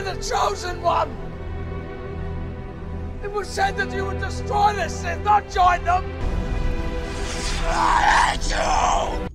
were the chosen one! It was said that you would destroy the Sith, not join them! I hate you!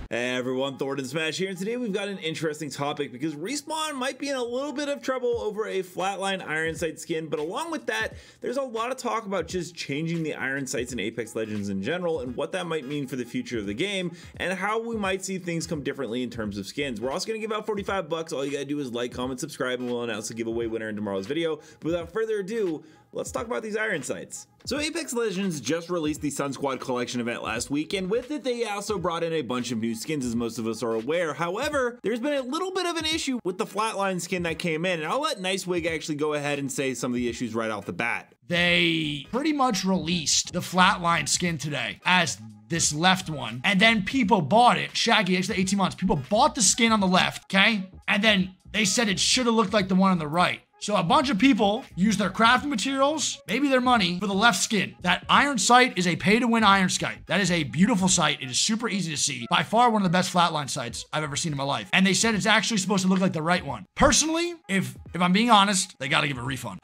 Hey everyone, Thordan Smash here, and today we've got an interesting topic because Respawn might be in a little bit of trouble over a Flatline Iron Sight skin, but along with that, there's a lot of talk about just changing the Iron Sights in Apex Legends in general and what that might mean for the future of the game and how we might see things come differently in terms of skins. We're also going to give out 45 bucks. All you gotta do is like, comment, subscribe, and we'll announce the giveaway winner in tomorrow's video. But without further ado, let's talk about these Iron Sights. So Apex Legends just released the Sunsquad collection event last week, and with it they also brought in a bunch of new skins, as most of us are aware. However, there's been a little bit of an issue with the Flatline skin that came in, and I'll let Nicewig actually go ahead and say some of the issues right off the bat. They pretty much released the Flatline skin today as this left one, and then people bought it. Shaggy, actually 18 months, people bought the skin on the left, okay? And then they said it should have looked like the one on the right. So a bunch of people use their crafting materials, maybe their money, for the left skin. That Iron Sight is a pay-to-win Iron Sight. That is a beautiful sight. It is super easy to see. By far one of the best Flatline sights I've ever seen in my life. And they said it's actually supposed to look like the right one. Personally, if I'm being honest, they gotta give a refund.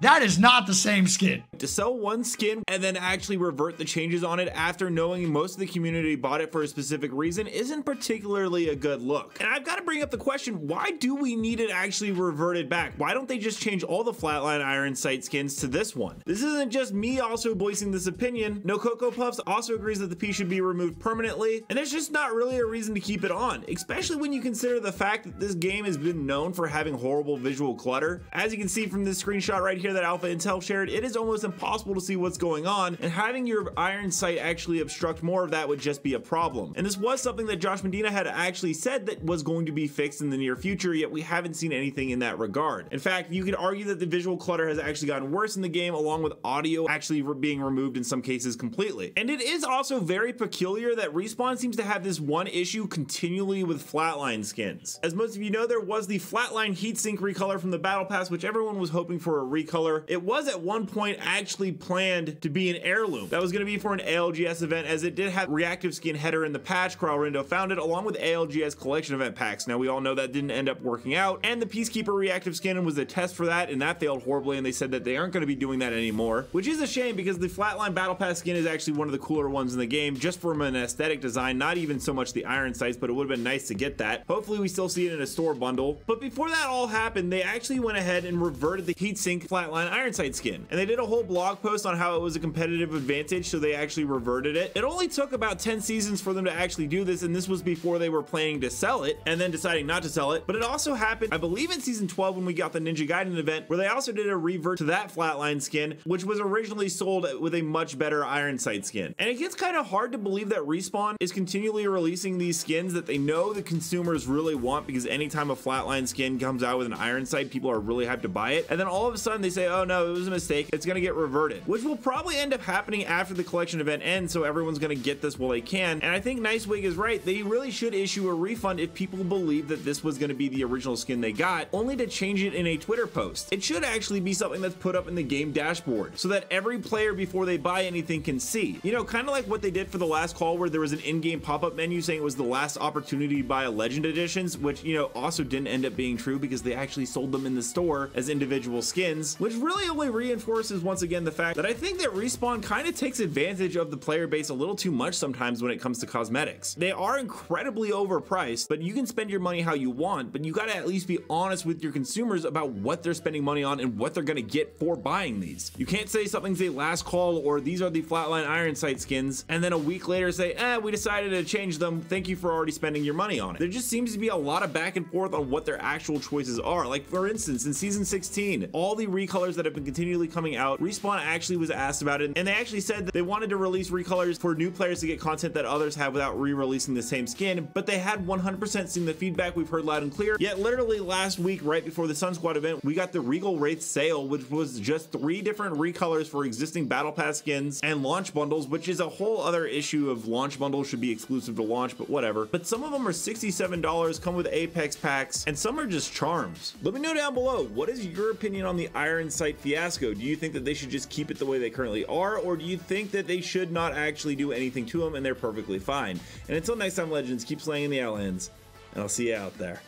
That is not the same skin. To sell one skin and then actually revert the changes on it after knowing most of the community bought it for a specific reason isn't particularly a good look. And I've got to bring up the question, why do we need it actually reverted back? Why don't they just change all the Flatline Iron Sight skins to this one? This isn't just me also voicing this opinion. No Cocoa Puffs also agrees that the piece should be removed permanently, and there's just not really a reason to keep it on, especially when you consider the fact that this game has been known for having horrible visual clutter. As you can see from this screenshot right here that Alpha Intel shared, it is almost impossible to see what's going on, and having your Iron Sight actually obstruct more of that would just be a problem. And this was something that Josh Medina had actually said that was going to be fixed in the near future, yet we haven't seen anything in that regard. In fact, you could argue that the visual clutter has actually gotten worse in the game, along with audio actually being removed in some cases completely. And it is also very peculiar that Respawn seems to have this one issue continually with Flatline skins. As most of you know, there was the Flatline Heatsink recolor from the Battle Pass, which everyone was hoping for a recolor. It was at one point actually planned to be an heirloom. That was going to be for an ALGS event, as it did have reactive skin header in the patch Kralrindo found it, along with ALGS collection event packs. Now we all know that didn't end up working out, and the Peacekeeper reactive skin was a test for that, and that failed horribly, and they said that they aren't going to be doing that anymore, which is a shame because the Flatline Battle Pass skin is actually one of the cooler ones in the game, just from an aesthetic design, not even so much the Iron Sights, but it would have been nice to get that. Hopefully we still see it in a store bundle. But before that all happened, they actually went ahead and reverted the Heatsink Flatline Iron Sight skin, and they did a whole blog post on how it was a competitive advantage, so they actually reverted it. It only took about 10 seasons for them to actually do this, and this was before they were planning to sell it and then deciding not to sell it. But it also happened, I believe, in season 12 when we got the Ninja Gaiden event, where they also did a revert to that Flatline skin, which was originally sold with a much better Iron Sight skin. And it gets kind of hard to believe that Respawn is continually releasing these skins that they know the consumers really want, because anytime a Flatline skin comes out with an Iron Sight, people are really hyped to buy it, and then all of a sudden they say, oh no, it was a mistake, it's gonna get reverted, which will probably end up happening after the collection event ends, so everyone's gonna get this while they can. And I think Nicewig is right, they really should issue a refund if people believe that this was gonna be the original skin they got, only to change it in a Twitter post. It should actually be something that's put up in the game dashboard, so that every player before they buy anything can see. You know, kind of like what they did for the last call, where there was an in-game pop-up menu saying it was the last opportunity to buy a Legend Editions, which, you know, also didn't end up being true because they actually sold them in the store as individual skins, which really only reinforces once again the fact that I think that Respawn kind of takes advantage of the player base a little too much sometimes when it comes to cosmetics. They are incredibly overpriced, but you can spend your money how you want, but you got to at least be honest with your consumers about what they're spending money on and what they're going to get for buying these. You can't say something's a last call or these are the Flatline Iron Sight skins and then a week later say, we decided to change them, thank you for already spending your money on it. There just seems to be a lot of back and forth on what their actual choices are. Like, for instance, in season 16, all the recolors that have been continually coming out, Respawn actually was asked about it, and they actually said that they wanted to release recolors for new players to get content that others have without re-releasing the same skin, but they had 100% seen the feedback we've heard loud and clear. Yet literally last week, right before the Sunsquad event, we got the Regal Wraith sale, which was just 3 different recolors for existing Battle Pass skins and launch bundles, which is a whole other issue of launch bundles should be exclusive to launch, but whatever. But some of them are $67, come with Apex packs, and some are just charms. Let me know down below, what is your opinion on the Iron current site fiasco? Do you think that they should just keep it the way they currently are, or do you think that they should not actually do anything to them and they're perfectly fine? And until next time, Legends, keep slaying the aliens, and I'll see you out there.